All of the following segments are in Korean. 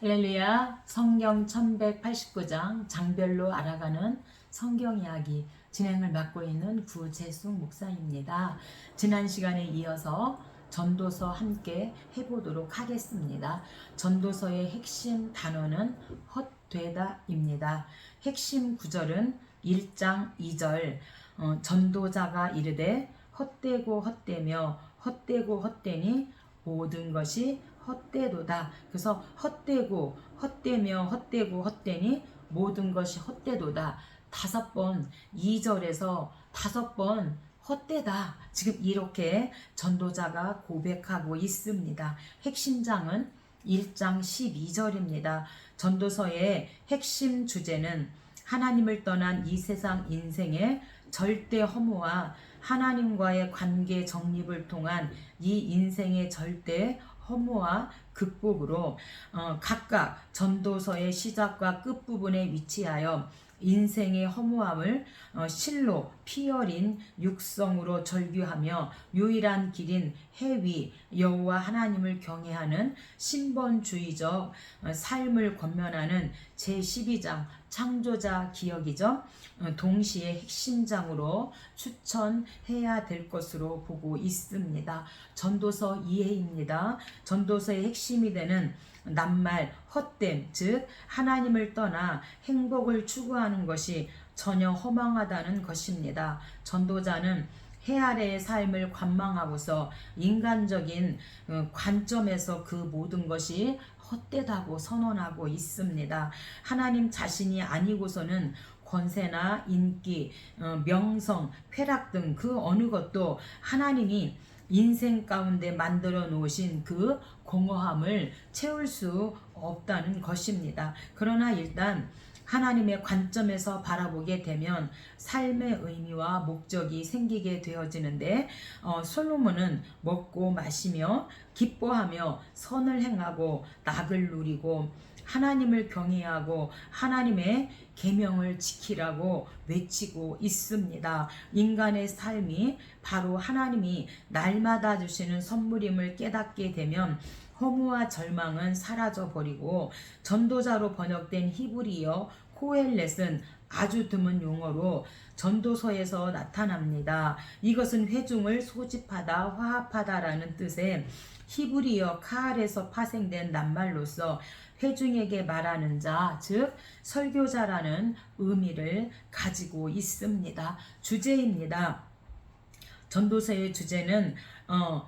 할렐루야. 성경 1189장 장별로 알아가는 성경 이야기 진행을 맡고 있는 구재숙 목사입니다. 지난 시간에 이어서 전도서 함께 해보도록 하겠습니다. 전도서의 핵심 단어는 헛되다입니다. 핵심 구절은 1장 2절 전도자가 이르되 헛되고 헛되며 헛되고 헛되니 모든 것이 헛되도다. 그래서 헛되고 헛되며 헛되고 헛되니 모든 것이 헛되도다. 5번 2절에서 5번 헛되다. 지금 이렇게 전도자가 고백하고 있습니다. 핵심장은 1장 12절입니다. 전도서의 핵심 주제는 하나님을 떠난 이 세상 인생의 절대 허무와 하나님과의 관계 정립을 통한 이 인생의 절대 허무와 극복으로 각각 전도서의 시작과 끝부분에 위치하여 인생의 허무함을 실로 피 어린 육성으로 절규하며 유일한 길인 해위 여호와 하나님을 경외하는 신본주의적 삶을 권면하는 제12장 창조자 기억이죠. 동시에 핵심장으로 추천해야 될 것으로 보고 있습니다. 전도서 이해입니다. 전도서의 핵심이 되는 낱말, 헛됨, 즉 하나님을 떠나 행복을 추구하는 것이 전혀 허망하다는 것입니다. 전도자는 해 아래의 삶을 관망하고서 인간적인 관점에서 그 모든 것이 헛되다고 선언하고 있습니다. 하나님 자신이 아니고서는 권세나 인기, 명성, 쾌락 등 그 어느 것도 하나님이 인생 가운데 만들어 놓으신 그 공허함을 채울 수 없다는 것입니다. 그러나 일단 하나님의 관점에서 바라보게 되면 삶의 의미와 목적이 생기게 되어지는데 솔로몬은 먹고 마시며 기뻐하며 선을 행하고 낙을 누리고 하나님을 경외하고 하나님의 계명을 지키라고 외치고 있습니다. 인간의 삶이 바로 하나님이 날마다 주시는 선물임을 깨닫게 되면 허무와 절망은 사라져 버리고 전도자로 번역된 히브리어 코엘렛은 아주 드문 용어로 전도서에서 나타납니다. 이것은 회중을 소집하다, 화합하다라는 뜻의 히브리어 카알에서 파생된 낱말로서 회중에게 말하는 자, 즉 설교자라는 의미를 가지고 있습니다. 주제입니다. 전도서의 주제는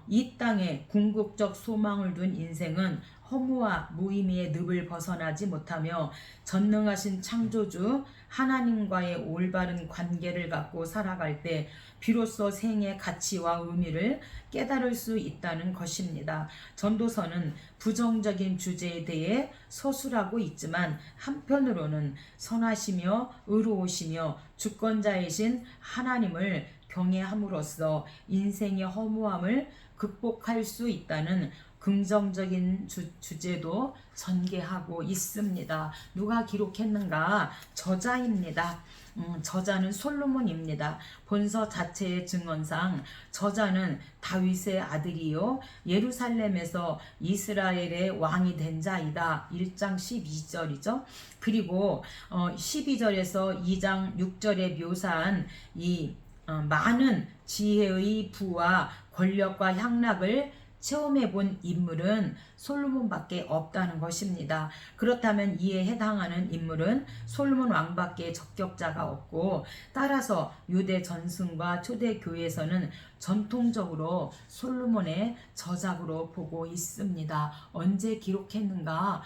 이 땅에 궁극적 소망을 둔 인생은 허무와 무의미의 늪을 벗어나지 못하며 전능하신 창조주 하나님과의 올바른 관계를 갖고 살아갈 때 비로소 생의 가치와 의미를 깨달을 수 있다는 것입니다. 전도서는 부정적인 주제에 대해 서술하고 있지만 한편으로는 선하시며 의로우시며 주권자이신 하나님을 경외함으로써 인생의 허무함을 극복할 수 있다는 긍정적인 주제도 전개하고 있습니다. 누가 기록했는가? 저자입니다. 저자는 솔로몬입니다. 본서 자체의 증언상 저자는 다윗의 아들이요 예루살렘에서 이스라엘의 왕이 된 자이다. 1장 12절이죠. 그리고 12절에서 2장 6절에 묘사한 이 많은 지혜의 부와 권력과 향락을 체험해 본 인물은 솔로몬밖에 없다는 것입니다. 그렇다면 이에 해당하는 인물은 솔로몬 왕밖에 적격자가 없고 따라서 유대 전승과 초대 교회에서는 전통적으로 솔로몬의 저작으로 보고 있습니다. 언제 기록했는가?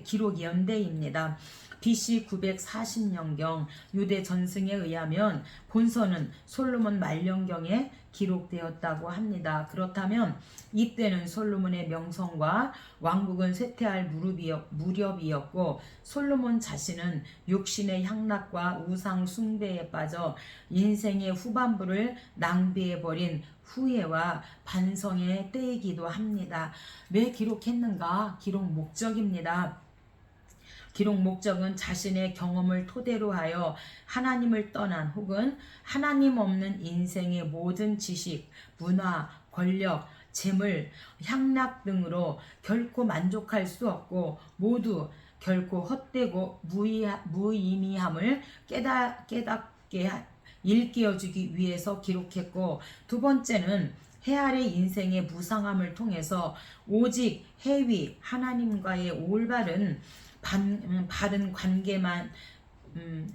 기록 연대입니다. BC 940년경 유대 전승에 의하면 본서는 솔로몬 말년경에 기록되었다고 합니다. 그렇다면 이때는 솔로몬의 명성과 왕국은 쇠퇴할 무렵이었고 솔로몬 자신은 육신의 향락과 우상 숭배에 빠져 인생의 후반부를 낭비해버린 후회와 반성의 때이기도 합니다. 왜 기록했는가? 기록 목적입니다. 기록 목적은 자신의 경험을 토대로 하여 하나님을 떠난 혹은 하나님 없는 인생의 모든 지식, 문화, 권력, 재물, 향락 등으로 결코 만족할 수 없고 모두 결코 헛되고 무의미함을 깨닫게 일깨워주기 위해서 기록했고, 두 번째는 해 아래 인생의 무상함을 통해서 오직 해위 하나님과의 올바른 바른 관계만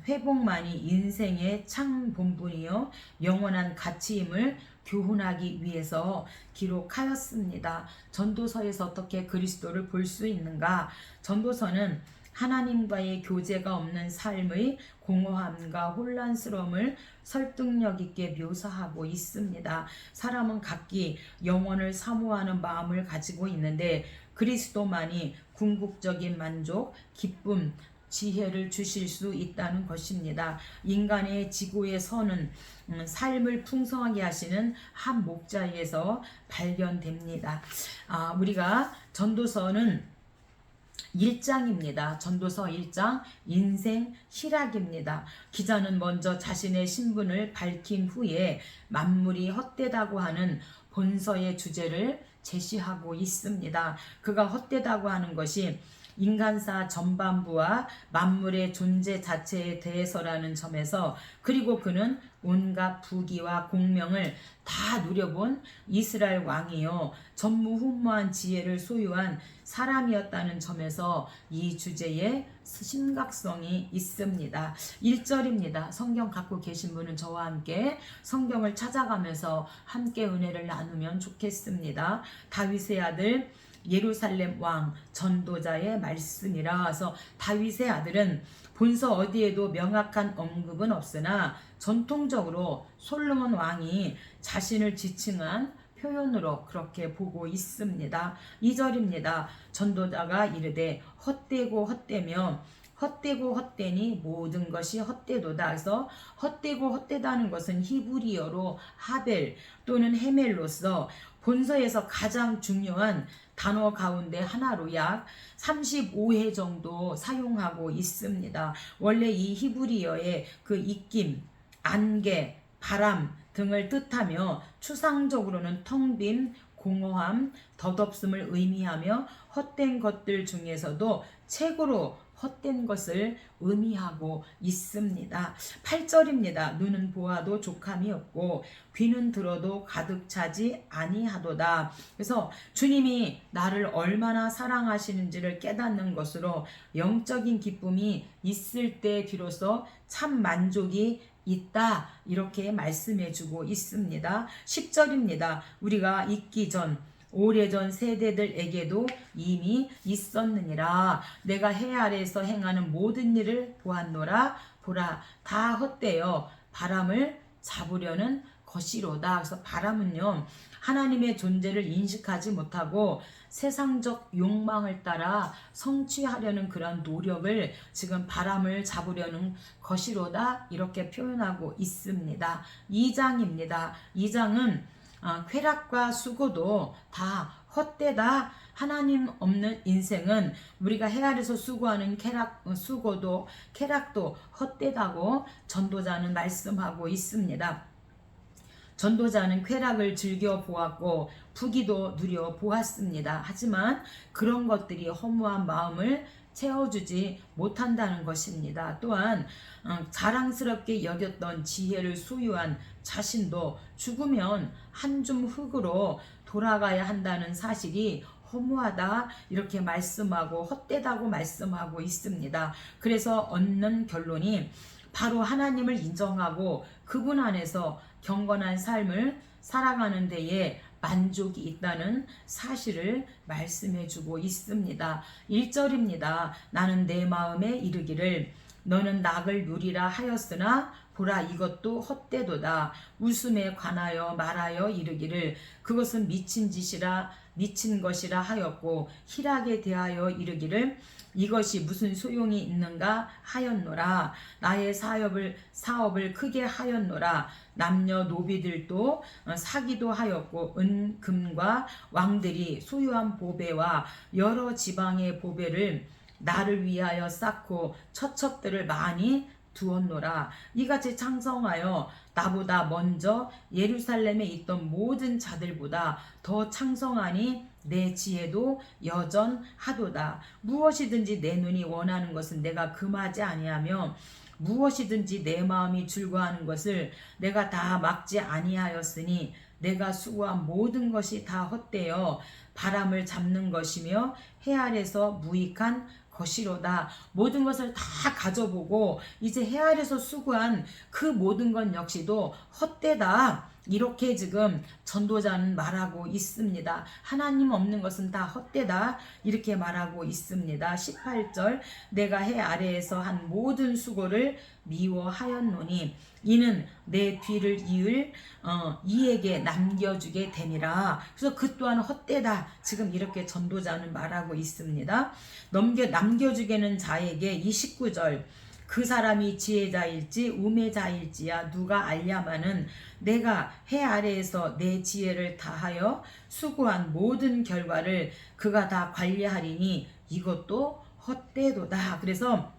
회복만이 인생의 참 본분이요 영원한 가치임을 교훈하기 위해서 기록하였습니다. 전도서에서 어떻게 그리스도를 볼 수 있는가? 전도서는 하나님과의 교제가 없는 삶의 공허함과 혼란스러움을 설득력 있게 묘사하고 있습니다. 사람은 각기 영원을 사모하는 마음을 가지고 있는데 그리스도만이 궁극적인 만족, 기쁨, 지혜를 주실 수 있다는 것입니다. 인간의 지구에 서는 삶을 풍성하게 하시는 한 목자에서 발견됩니다. 우리가 전도서는 1장입니다. 전도서 1장 인생 희락입니다. 기자는 먼저 자신의 신분을 밝힌 후에 만물이 헛되다고 하는 본서의 주제를 제시하고 있습니다. 그가 헛되다고 하는 것이 인간사 전반부와 만물의 존재 자체에 대해서라는 점에서, 그리고 그는 온갖 부귀와 공명을 다 누려본 이스라엘 왕이요 전무후무한 지혜를 소유한 사람이었다는 점에서 이 주제에 심각성이 있습니다. 1절입니다. 성경 갖고 계신 분은 저와 함께 성경을 찾아가면서 함께 은혜를 나누면 좋겠습니다. 다윗의 아들 예루살렘 왕 전도자의 말씀이라. 그래서 다윗의 아들은 본서 어디에도 명확한 언급은 없으나 전통적으로 솔로몬 왕이 자신을 지칭한 표현으로 그렇게 보고 있습니다. 2절입니다. 전도자가 이르되 헛되고 헛되며 헛되고 헛되니 모든 것이 헛되도다. 그래서 헛되고 헛되다는 것은 히브리어로 하벨 또는 헤멜로서 본서에서 가장 중요한 단어 가운데 하나로 약 35회 정도 사용하고 있습니다. 원래 이 히브리어의 그 입김, 안개, 바람 등을 뜻하며 추상적으로는 텅 빈 공허함, 덧없음을 의미하며 헛된 것들 중에서도 최고로 헛된 것을 의미하고 있습니다. 8절입니다. 눈은 보아도 족함이 없고 귀는 들어도 가득 차지 아니하도다. 그래서 주님이 나를 얼마나 사랑하시는지를 깨닫는 것으로 영적인 기쁨이 있을 때 비로소 참 만족이 있다, 이렇게 말씀해 주고 있습니다. 10절입니다. 우리가 있기 전 오래전 세대들에게도 이미 있었느니라. 내가 해 아래에서 행하는 모든 일을 보았노라. 보라, 다 헛되어 바람을 잡으려는 것이로다. 그래서 바람은요, 하나님의 존재를 인식하지 못하고 세상적 욕망을 따라 성취하려는 그런 노력을 지금 바람을 잡으려는 것이로다, 이렇게 표현하고 있습니다. 2장입니다. 2장은 쾌락과 수고도 다 헛되다. 하나님 없는 인생은 우리가 해 아래서 수고하는 수고도 쾌락도 헛되다고 전도자는 말씀하고 있습니다. 전도자는 쾌락을 즐겨 보았고 부귀도 누려 보았습니다. 하지만 그런 것들이 허무한 마음을 채워주지 못한다는 것입니다. 또한 자랑스럽게 여겼던 지혜를 소유한 자신도 죽으면 한 줌 흙으로 돌아가야 한다는 사실이 허무하다, 이렇게 말씀하고 헛되다고 말씀하고 있습니다. 그래서 얻는 결론이 바로 하나님을 인정하고 그분 안에서 경건한 삶을 살아가는 데에 만족이 있다는 사실을 말씀해 주고 있습니다. 1절입니다. 나는 내 마음에 이르기를 너는 낙을 누리라 하였으나 보라, 이것도 헛되도다. 웃음에 관하여 말하여 이르기를 그것은 미친 것이라 하였고 희락에 대하여 이르기를 이것이 무슨 소용이 있는가 하였노라. 나의 사업을 크게 하였노라. 남녀 노비들도 사기도 하였고 은금과 왕들이 소유한 보배와 여러 지방의 보배를 나를 위하여 쌓고 처첩들을 많이 두었노라. 이같이 창성하여 나보다 먼저 예루살렘에 있던 모든 자들보다 더 창성하니 내 지혜도 여전하도다. 무엇이든지 내 눈이 원하는 것은 내가 금하지 아니하며 무엇이든지 내 마음이 즐거워하는 것을 내가 다 막지 아니하였으니 내가 수고한 모든 것이 다 헛되어 바람을 잡는 것이며 해 아래서 무익한 것이로다. 모든 것을 다 가져보고 이제 해 아래서 수고한 그 모든 것 역시도 헛되다. 이렇게 지금 전도자는 말하고 있습니다. 하나님 없는 것은 다 헛되다. 이렇게 말하고 있습니다. 18절 내가 해 아래에서 한 모든 수고를 미워하였노니 이는 내 뒤를 이을 이에게 남겨주게 되니라. 그래서 그 또한 헛되다. 지금 이렇게 전도자는 말하고 있습니다. 남겨주게는 자에게 29절 그 사람이 지혜자일지 우매자일지야 누가 알랴마는 내가 해 아래에서 내 지혜를 다하여 수고한 모든 결과를 그가 다 관리하리니 이것도 헛되도다. 그래서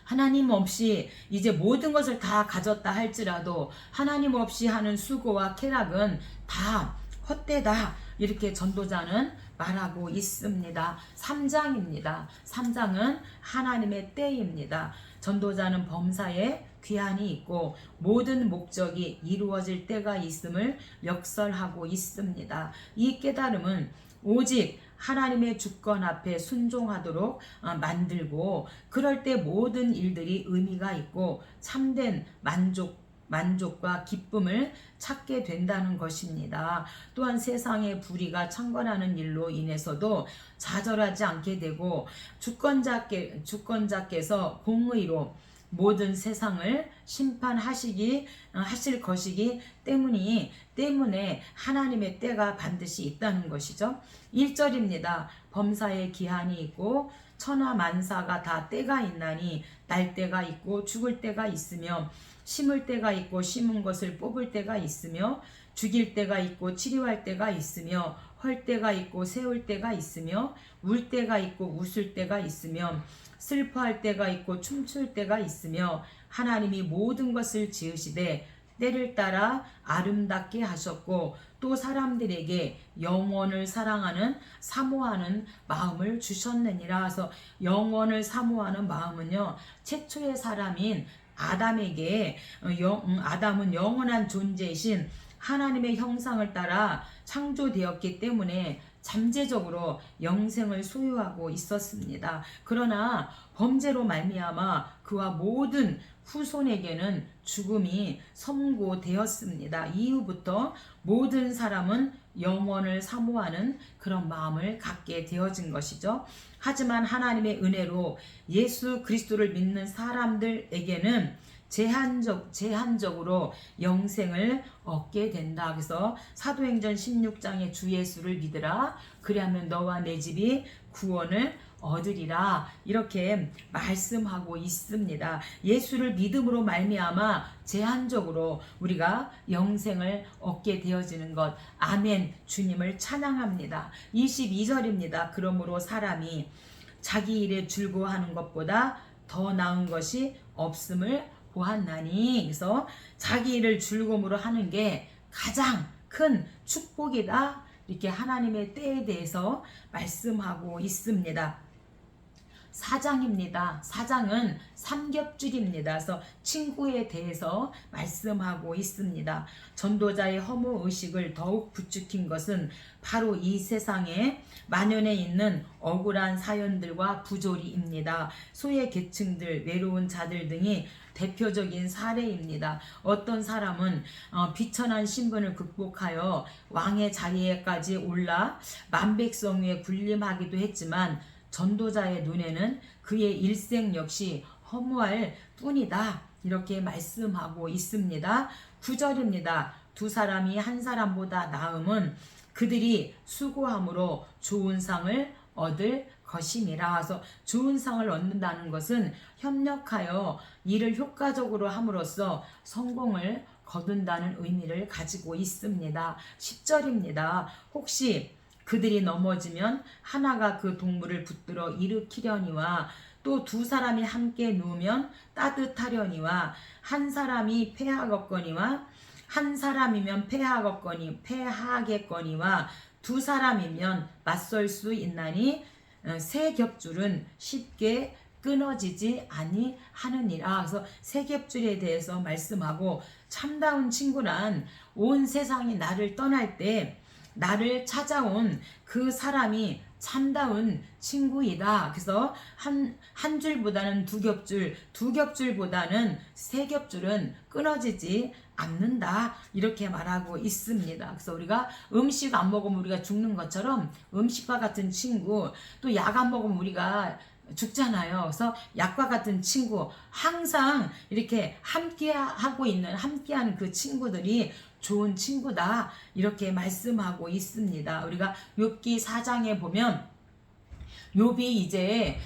하나님 없이 이제 모든 것을 다 가졌다 할지라도 하나님 없이 하는 수고와 쾌락은 다 헛되다. 이렇게 전도자는 말하고 있습니다. 3장입니다. 3장은 하나님의 때입니다. 전도자는 범사에 귀환이 있고 모든 목적이 이루어질 때가 있음을 역설하고 있습니다. 이 깨달음은 오직 하나님의 주권 앞에 순종하도록 만들고 그럴 때 모든 일들이 의미가 있고 참된 만족과 기쁨을 찾게 된다는 것입니다. 또한 세상의 불의가 창궐하는 일로 인해서도 좌절하지 않게 되고 주권자께서 공의로 모든 세상을 심판하실 것이기 때문에 하나님의 때가 반드시 있다는 것이죠. 1절입니다. 범사에 기한이 있고 천하 만사가 다 때가 있나니 날 때가 있고 죽을 때가 있으며 심을 때가 있고 심은 것을 뽑을 때가 있으며 죽일 때가 있고 치료할 때가 있으며 헐 때가 있고 세울 때가 있으며 울 때가 있고 웃을 때가 있으며 슬퍼할 때가 있고 춤출 때가 있으며 하나님이 모든 것을 지으시되 때를 따라 아름답게 하셨고 또 사람들에게 영원을 사모하는 마음을 주셨느니라. 해서 영원을 사모하는 마음은요 최초의 사람인 아담에게 아담은 영원한 존재이신 하나님의 형상을 따라 창조되었기 때문에 잠재적으로 영생을 소유하고 있었습니다. 그러나 범죄로 말미암아 그와 모든 후손에게는 죽음이 선고되었습니다. 이후부터 모든 사람은 영원을 사모하는 그런 마음을 갖게 되어진 것이죠. 하지만 하나님의 은혜로 예수 그리스도를 믿는 사람들에게는 제한적으로 영생을 얻게 된다. 그래서 사도행전 16장에 주 예수를 믿으라. 그리하면 너와 내 집이 구원을 얻으리라. 이렇게 말씀하고 있습니다. 예수를 믿음으로 말미암아 제한적으로 우리가 영생을 얻게 되어지는 것. 아멘. 주님을 찬양합니다. 22절입니다. 그러므로 사람이 자기 일에 즐거워하는 것보다 더 나은 것이 없음을 보았나니. 그래서 자기 일을 즐거움으로 하는 게 가장 큰 축복이다. 이렇게 하나님의 때에 대해서 말씀하고 있습니다. 4장입니다. 4장은 삼겹줄입니다. 그래서 친구에 대해서 말씀하고 있습니다. 전도자의 허무 의식을 더욱 부추긴 것은 바로 이 세상에 만연해 있는 억울한 사연들과 부조리입니다. 소외 계층들, 외로운 자들 등이 대표적인 사례입니다. 어떤 사람은 비천한 신분을 극복하여 왕의 자리에까지 올라 만백성 위에 군림하기도 했지만 전도자의 눈에는 그의 일생 역시 허무할 뿐이다. 이렇게 말씀하고 있습니다. 9절입니다. 두 사람이 한 사람보다 나음은 그들이 수고함으로 좋은 상을 얻을 것이니라. 그래서 좋은 상을 얻는다는 것은 협력하여 일을 효과적으로 함으로써 성공을 거둔다는 의미를 가지고 있습니다. 10절입니다. 혹시 그들이 넘어지면 하나가 그 동물을 붙들어 일으키려니와 또 두 사람이 함께 누우면 따뜻하려니와 한 사람이 패하겠거니와 한 사람이면 패하겠거니와 두 사람이면 맞설 수 있나니 세 겹줄은 쉽게 끊어지지 아니하느니라. 그래서 세 겹줄에 대해서 말씀하고, 참다운 친구란 온 세상이 나를 떠날 때 나를 찾아온 그 사람이 참다운 친구이다. 그래서 한 줄보다는 두 겹줄, 두 겹줄보다는 세 겹줄은 끊어지지 않는다. 이렇게 말하고 있습니다. 그래서 우리가 음식 안 먹으면 우리가 죽는 것처럼 음식과 같은 친구, 또 약 안 먹으면 우리가 죽잖아요. 그래서 약과 같은 친구, 항상 이렇게 함께하는 그 친구들이 좋은 친구다. 이렇게 말씀하고 있습니다. 우리가 욥기 4장에 보면 욥이 이제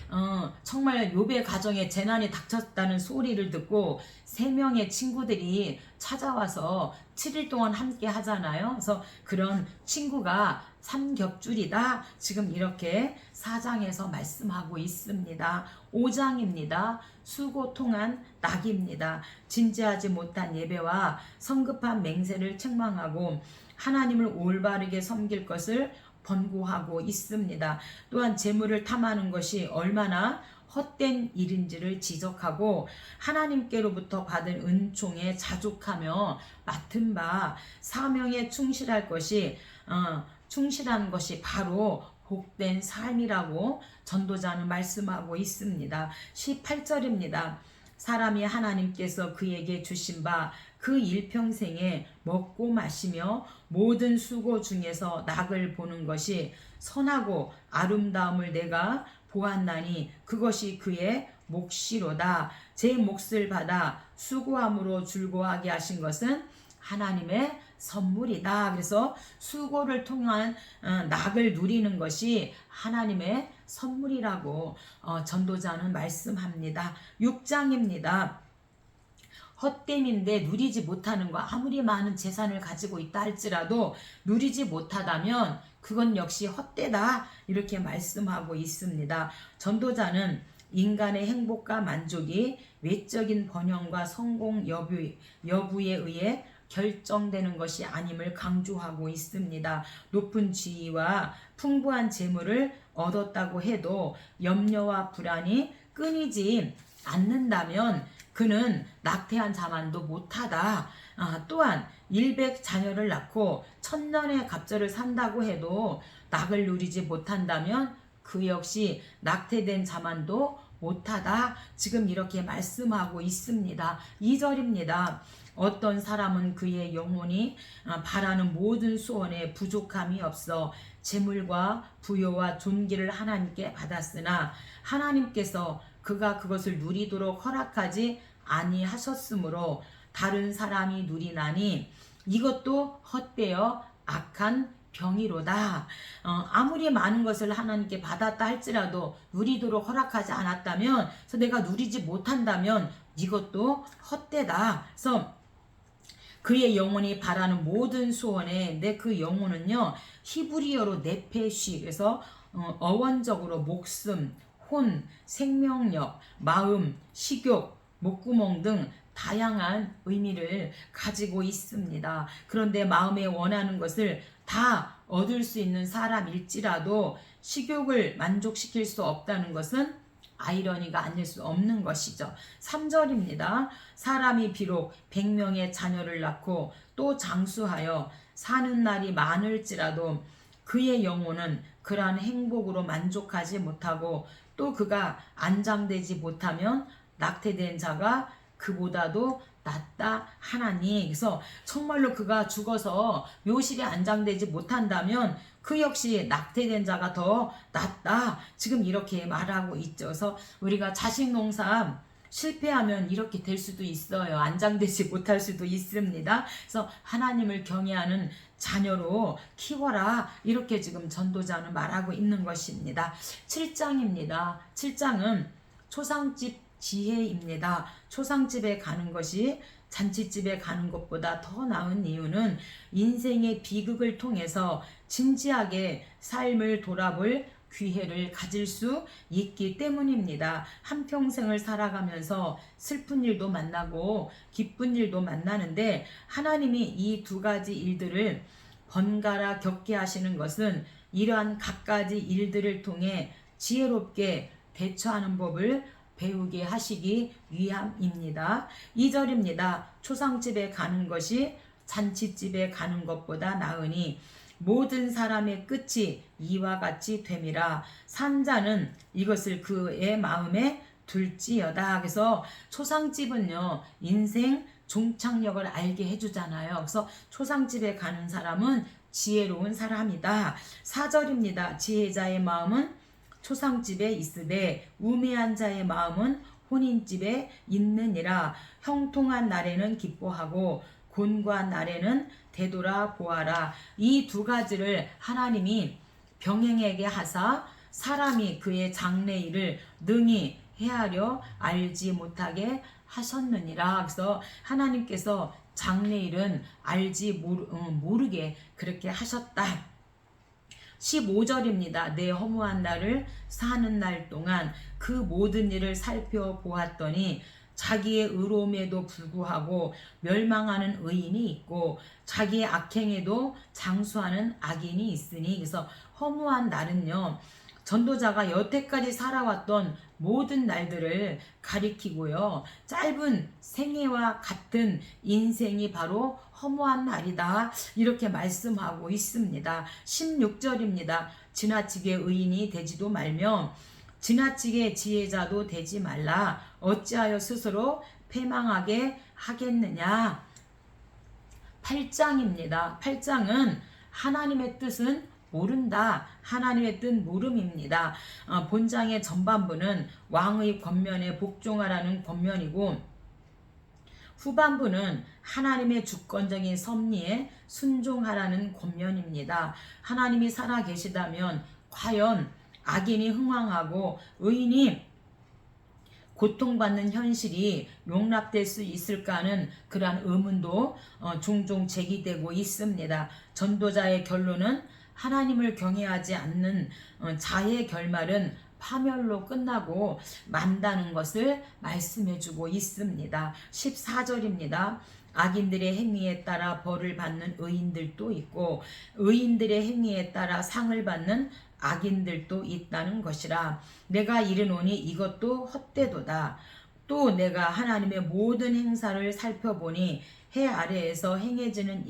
정말 욥의 가정에 재난이 닥쳤다는 소리를 듣고 세 명의 친구들이 찾아와서 7일 동안 함께 하잖아요. 그래서 그런 친구가 삼겹줄이다. 지금 이렇게 4장에서 말씀하고 있습니다. 5장입니다. 수고 통한 낙입니다. 진지하지 못한 예배와 성급한 맹세를 책망하고 하나님을 올바르게 섬길 것을 번고하고 있습니다. 또한 재물을 탐하는 것이 얼마나 헛된 일인지를 지적하고 하나님께로부터 받은 은총에 자족하며 맡은 바 사명에 충실한 것이 바로 복된 삶이라고 전도자는 말씀하고 있습니다. 18절입니다. 사람이 하나님께서 그에게 주신 바 그 일평생에 먹고 마시며 모든 수고 중에서 낙을 보는 것이 선하고 아름다움을 내가 보았나니 그것이 그의 몫이로다. 제 몫을 받아 수고함으로 즐거워하게 하신 것은 하나님의 선물이다. 그래서 수고를 통한 낙을 누리는 것이 하나님의 선물이라고 전도자는 말씀합니다. 6장입니다. 헛됨인데 누리지 못하는 거, 아무리 많은 재산을 가지고 있다 할지라도 누리지 못하다면 그건 역시 헛되다. 이렇게 말씀하고 있습니다. 전도자는 인간의 행복과 만족이 외적인 번영과 성공 여부에 의해 결정되는 것이 아님을 강조하고 있습니다. 높은 지위와 풍부한 재물을 얻었다고 해도 염려와 불안이 끊이지 않는다면 그는 낙태한 자만도 못하다. 또한 100 자녀를 낳고 1000년의 갑절을 산다고 해도 낙을 누리지 못한다면 그 역시 낙태된 자만도 못하다. 지금 이렇게 말씀하고 있습니다. 2절입니다. 어떤 사람은 그의 영혼이 바라는 모든 소원에 부족함이 없어 재물과 부요와 존귀를 하나님께 받았으나 하나님께서 그가 그것을 누리도록 허락하지 아니하셨으므로 다른 사람이 누리나니 이것도 헛되어 악한 병이로다. 아무리 많은 것을 하나님께 받았다 할지라도 누리도록 허락하지 않았다면, 그래서 내가 누리지 못한다면 이것도 헛되다. 그래서 그의 영혼이 바라는 모든 소원에 내 그 영혼은요, 히브리어로 네페시, 그래서 어원적으로 목숨, 혼, 생명력, 마음, 식욕, 목구멍 등 다양한 의미를 가지고 있습니다. 그런데 마음에 원하는 것을 다 얻을 수 있는 사람일지라도 식욕을 만족시킬 수 없다는 것은 아이러니가 아닐 수 없는 것이죠. 3절입니다. 사람이 비록 100명의 자녀를 낳고 또 장수하여 사는 날이 많을지라도 그의 영혼은 그러한 행복으로 만족하지 못하고 또 그가 안장되지 못하면 낙태된 자가 그보다도 낫다 하나니. 그래서 정말로 그가 죽어서 묘실에 안장되지 못한다면 그 역시 낙태된 자가 더 낫다. 지금 이렇게 말하고 있죠. 그래서 우리가 자식 농사 실패하면 이렇게 될 수도 있어요. 안장되지 못할 수도 있습니다. 그래서 하나님을 경외하는 자녀로 키워라. 이렇게 지금 전도자는 말하고 있는 것입니다. 7장입니다. 7장은 초상집 지혜입니다. 초상집에 가는 것이 잔치집에 가는 것보다 더 나은 이유는 인생의 비극을 통해서 진지하게 삶을 돌아볼 기회를 가질 수 있기 때문입니다. 한평생을 살아가면서 슬픈 일도 만나고 기쁜 일도 만나는데 하나님이 이 두 가지 일들을 번갈아 겪게 하시는 것은 이러한 갖가지 일들을 통해 지혜롭게 대처하는 법을 배우게 하시기 위함입니다. 2절입니다. 초상집에 가는 것이 잔치집에 가는 것보다 나으니 모든 사람의 끝이 이와 같이 됨이라. 산자는 이것을 그의 마음에 둘지어다. 그래서 초상집은요, 인생 종착역을 알게 해주잖아요. 그래서 초상집에 가는 사람은 지혜로운 사람이다. 4절입니다. 지혜자의 마음은 초상집에 있으되 우매한 자의 마음은 혼인집에 있느니라. 형통한 날에는 기뻐하고 곤고한 날에는 되돌아 보아라. 이 두 가지를 하나님이 병행하게 하사 사람이 그의 장래일을 능히 헤아려 알지 못하게 하셨느니라. 그래서 하나님께서 장래일은 알지 모르게 그렇게 하셨다. 15절입니다. 내 허무한 날을 사는 날 동안 그 모든 일을 살펴보았더니 자기의 의로움에도 불구하고 멸망하는 의인이 있고 자기의 악행에도 장수하는 악인이 있으니. 그래서 허무한 날은요, 전도자가 여태까지 살아왔던 모든 날들을 가리키고요, 짧은 생애와 같은 인생이 바로 허무한 날이다, 이렇게 말씀하고 있습니다. 16절입니다. 지나치게 의인이 되지도 말며 지나치게 지혜자도 되지 말라. 어찌하여 스스로 패망하게 하겠느냐. 8장입니다. 8장은 하나님의 뜻은 모른다, 하나님의 뜻 모름입니다. 본장의 전반부는 왕의 권면에 복종하라는 권면이고 후반부는 하나님의 주권적인 섭리에 순종하라는 권면입니다. 하나님이 살아계시다면 과연 악인이 흥황하고 의인이 고통받는 현실이 용납될 수 있을까는 그러한 의문도 종종 제기되고 있습니다. 전도자의 결론은 하나님을 경외하지 않는 자의 결말은 파멸로 끝나고 만다는 것을 말씀해주고 있습니다. 14절입니다. 악인들의 행위에 따라 벌을 받는 의인들도 있고 의인들의 행위에 따라 상을 받는 악인들도 있다는 것이라. 내가 이르노니 이것도 헛되도다. 또 내가 하나님의 모든 행사를 살펴보니 해 아래에서 행해지는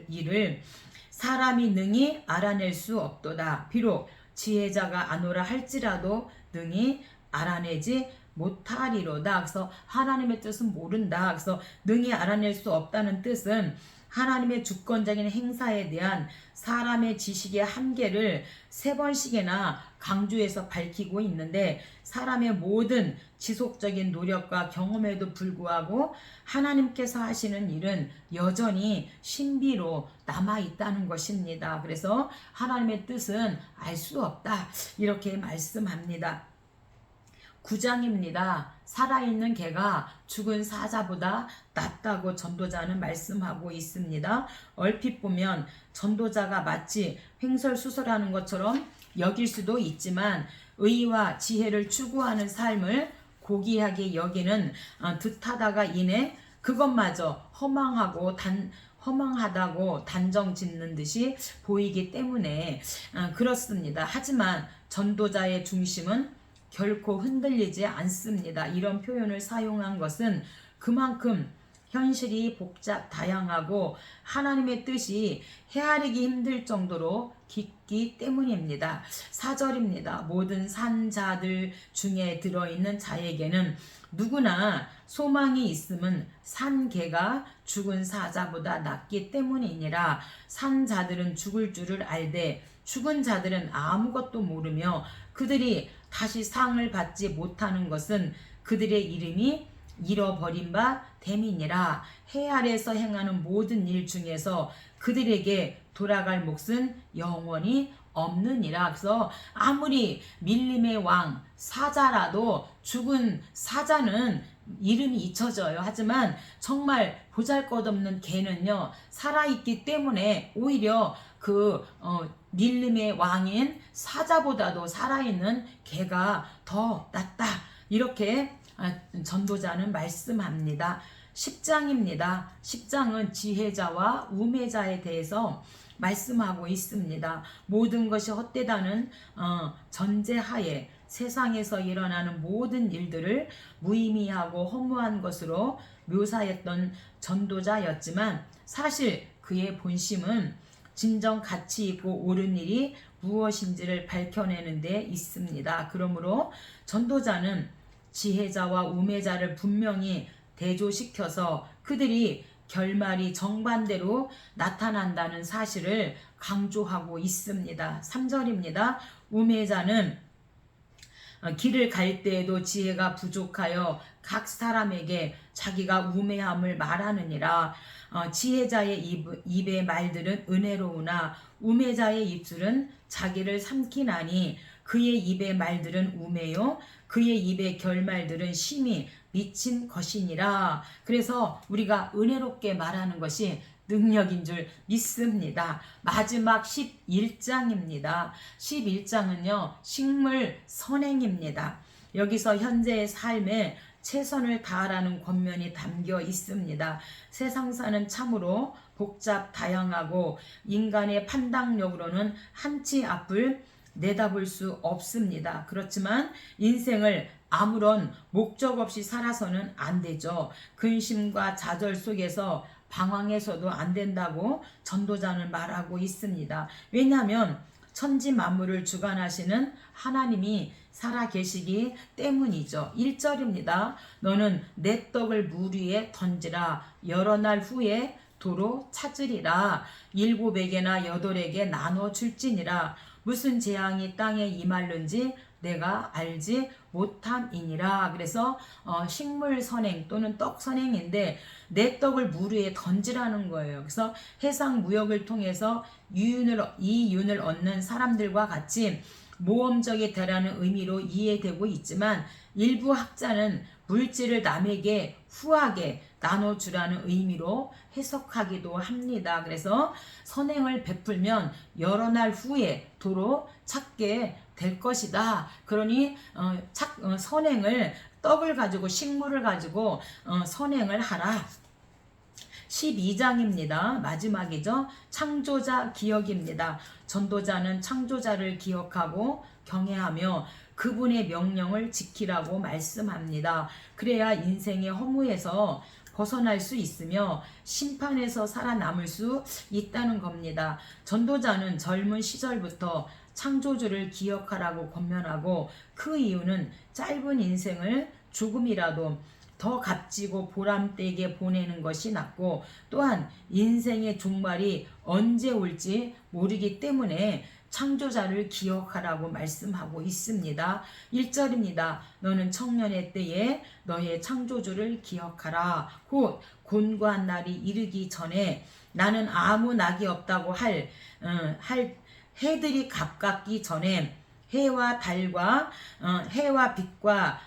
일을 사람이 능히 알아낼 수 없도다. 비록 지혜자가 아노라 할지라도 능히 알아내지 못하리로다. 그래서 하나님의 뜻은 모른다. 그래서 능히 알아낼 수 없다는 뜻은 하나님의 주권적인 행사에 대한 사람의 지식의 한계를 3번씩이나 강조해서 밝히고 있는데, 사람의 모든 지속적인 노력과 경험에도 불구하고 하나님께서 하시는 일은 여전히 신비로 남아있다는 것입니다. 그래서 하나님의 뜻은 알 수 없다, 이렇게 말씀합니다. 9장입니다. 살아있는 개가 죽은 사자보다 낫다고 전도자는 말씀하고 있습니다. 얼핏 보면 전도자가 마치 횡설수설하는 것처럼 여길 수도 있지만 의와 지혜를 추구하는 삶을 고귀하게 여기는 듯하다가 이내 그것마저 허망하다고 단정 짓는 듯이 보이기 때문에 그렇습니다. 하지만 전도자의 중심은 결코 흔들리지 않습니다. 이런 표현을 사용한 것은 그만큼 현실이 다양하고 하나님의 뜻이 헤아리기 힘들 정도로 깊기 때문입니다. 4절입니다. 모든 산 자들 중에 들어있는 자에게는 누구나 소망이 있음은 산 개가 죽은 사자보다 낫기 때문이니라. 산 자들은 죽을 줄을 알되 죽은 자들은 아무것도 모르며 그들이 다시 상을 받지 못하는 것은 그들의 이름이 잃어버린 바 됨이니라. 해 아래에서 행하는 모든 일 중에서 그들에게 돌아갈 몫은 영원히 없느니라. 그래서 아무리 밀림의 왕 사자라도 죽은 사자는 이름이 잊혀져요. 하지만 정말 보잘것없는 개는요, 살아있기 때문에 오히려 밀림의 왕인 사자보다도 살아있는 개가 더 낫다. 이렇게 전도자는 말씀합니다. 10장입니다. 10장은 지혜자와 우매자에 대해서 말씀하고 있습니다. 모든 것이 헛되다는 전제하에 세상에서 일어나는 모든 일들을 무의미하고 허무한 것으로 묘사했던 전도자였지만 사실 그의 본심은 진정 가치 있고 옳은 일이 무엇인지를 밝혀내는 데 있습니다. 그러므로 전도자는 지혜자와 우매자를 분명히 대조시켜서 그들이 결말이 정반대로 나타난다는 사실을 강조하고 있습니다. 3절입니다. 우매자는 길을 갈 때에도 지혜가 부족하여 각 사람에게 자기가 우매함을 말하느니라. 지혜자의 입의 말들은 은혜로우나 우매자의 입술은 자기를 삼키나니 그의 입의 말들은 우매요 그의 입의 결말들은 심히 미친 것이니라. 그래서 우리가 은혜롭게 말하는 것이 능력인 줄 믿습니다. 마지막 11장입니다. 11장은요 식물 선행입니다. 여기서 현재의 삶에 최선을 다하라는 권면이 담겨 있습니다. 세상사는 참으로 복잡 다양하고 인간의 판단력으로는 한치 앞을 내다볼 수 없습니다. 그렇지만 인생을 아무런 목적 없이 살아서는 안 되죠. 근심과 좌절 속에서 방황해서도 안 된다고 전도자는 말하고 있습니다. 왜냐하면 천지 만물을 주관하시는 하나님이 살아계시기 때문이죠. 1절입니다. 너는 내 떡을 물 위에 던지라. 여러 날 후에 도로 찾으리라. 7에게나 8에게 나눠 줄지니라. 무슨 재앙이 땅에 임할는지 내가 알지 못함이니라. 그래서 식물 선행 또는 떡 선행인데 내 떡을 물 위에 던지라는 거예요. 그래서 해상 무역을 통해서 이윤을 얻는 사람들과 같이 모험적이 되라는 의미로 이해되고 있지만 일부 학자는 물질을 남에게 후하게 나눠주라는 의미로 해석하기도 합니다. 그래서 선행을 베풀면 여러 날 후에 도로 찾게 될 것이다. 그러니 선행을 떡을 가지고 식물을 가지고 선행을 하라. 12장입니다. 마지막이죠. 창조자 기억입니다. 전도자는 창조자를 기억하고 경외하며 그분의 명령을 지키라고 말씀합니다. 그래야 인생의 허무에서 벗어날 수 있으며 심판에서 살아남을 수 있다는 겁니다. 전도자는 젊은 시절부터 창조주를 기억하라고 권면하고 그 이유는 짧은 인생을 조금이라도 더 값지고 보람되게 보내는 것이 낫고 또한 인생의 종말이 언제 올지 모르기 때문에 창조자를 기억하라고 말씀하고 있습니다. 1절입니다. 너는 청년의 때에 너의 창조주를 기억하라. 곧 곤고한 날이 이르기 전에 나는 아무 낙이 없다고 할 해들이 가깝기 전에 해와 빛과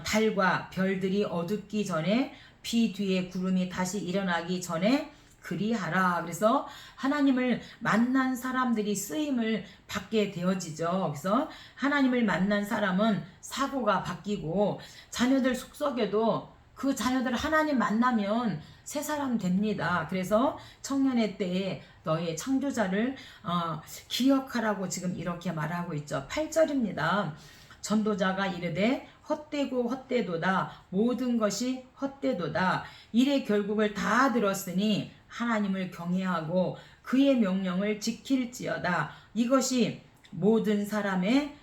달과 별들이 어둡기 전에 비 뒤에 구름이 다시 일어나기 전에 그리하라. 그래서 하나님을 만난 사람들이 쓰임을 받게 되어지죠. 그래서 하나님을 만난 사람은 사고가 바뀌고 자녀들 속속에도 그 자녀들 하나님 만나면 새 사람 됩니다. 그래서 청년의 때에 너의 창조자를 기억하라고 지금 이렇게 말하고 있죠. 8절입니다. 전도자가 이르되 헛되고 헛되도다. 모든 것이 헛되도다. 일의 결국을 다 들었으니 하나님을 경외하고 그의 명령을 지킬지어다. 이것이 모든 사람의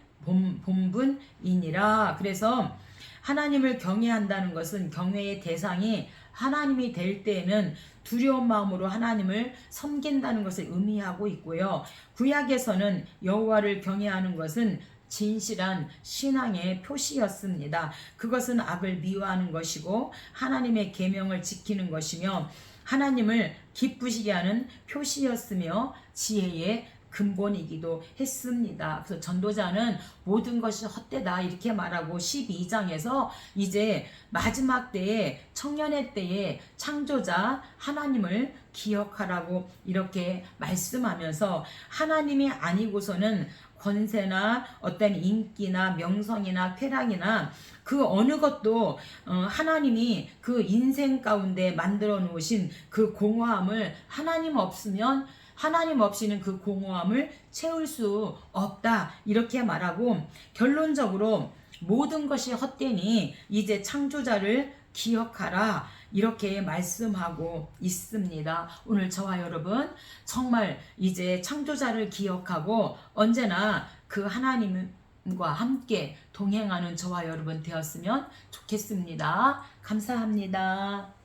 본분이니라. 그래서 하나님을 경외한다는 것은 경외의 대상이 하나님이 될 때에는 두려운 마음으로 하나님을 섬긴다는 것을 의미하고 있고요. 구약에서는 여호와를 경외하는 것은 진실한 신앙의 표시였습니다. 그것은 악을 미워하는 것이고 하나님의 계명을 지키는 것이며 하나님을 기쁘시게 하는 표시였으며 지혜의 근본이기도 했습니다. 그래서 전도자는 모든 것이 헛되다 이렇게 말하고 12장에서 이제 마지막 때에 청년의 때에 창조자 하나님을 기억하라고 이렇게 말씀하면서 하나님이 아니고서는 권세나 어떤 인기나 명성이나 쾌락이나 그 어느 것도 하나님이 그 인생 가운데 만들어 놓으신 그 공허함을 하나님 없으면 하나님 없이는 그 공허함을 채울 수 없다 이렇게 말하고 결론적으로 모든 것이 헛되니 이제 창조자를 기억하라 이렇게 말씀하고 있습니다. 오늘 저와 여러분 정말 이제 창조자를 기억하고 언제나 그 하나님과 함께 동행하는 저와 여러분 되었으면 좋겠습니다. 감사합니다.